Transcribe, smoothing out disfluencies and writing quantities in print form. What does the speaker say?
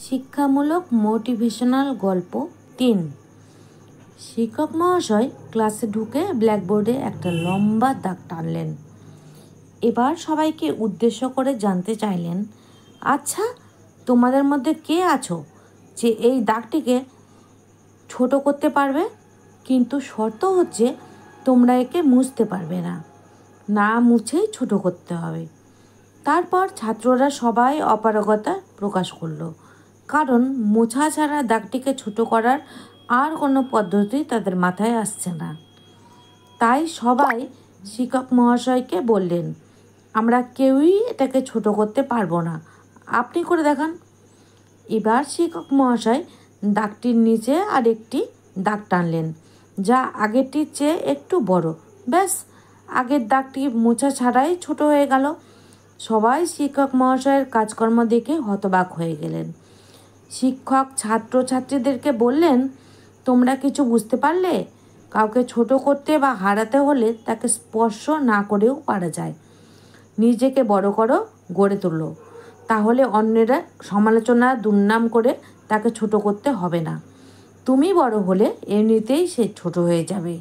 শিক্ষামূলক মোটিভেশনাল গল্প ৩। শিক্ষক মহাশয় ক্লাসে ঢুকে ব্ল্যাকবোর্ডে একটা লম্বা দাগ টানলেন। এবার সবাইকে উদ্দেশ্য করে জানতে চাইলেন, আচ্ছা, তোমাদের মধ্যে কে আছো যে এই দাগটিকে ছোট করতে পারবে? কিন্তু শর্ত হচ্ছে তোমরা একে মুছতে পারবে না, না মুছেই ছোট করতে হবে। তারপর ছাত্ররা সবাই অপারগতা প্রকাশ করলো, কারণ মোছা ছাড়া দাগটিকে ছোট করার আর কোনো পদ্ধতি তাদের মাথায় আসছে না। তাই সবাই শিক্ষক মহাশয়কে বললেন, আমরা কেউই এটাকে ছোট করতে পারবো না, আপনি করে দেখান। এবার শিক্ষক মহাশয় দাগটির নিচে আরেকটি দাগ টানলেন, যা আগেরটির চেয়ে একটু বড়। ব্যাস, আগের দাগটি মোছা ছাড়াই ছোট হয়ে গেল। সবাই শিক্ষক মহাশয়ের কাজকর্ম দেখে হতবাক হয়ে গেলেন। শিক্ষক ছাত্রছাত্রীদেরকে বললেন, তোমরা কিছু বুঝতে পারলে? কাউকে ছোট করতে বা হারাতে হলে তাকে স্পর্শ না করেও পারা যায়। নিজেকে বড় করো, গড়ে তোলো, তাহলে অন্যেরা সমালোচনা দুর্নাম করে তাকে ছোট করতে হবে না। তুমি বড় হলে এমনিতেই সে ছোট হয়ে যাবে।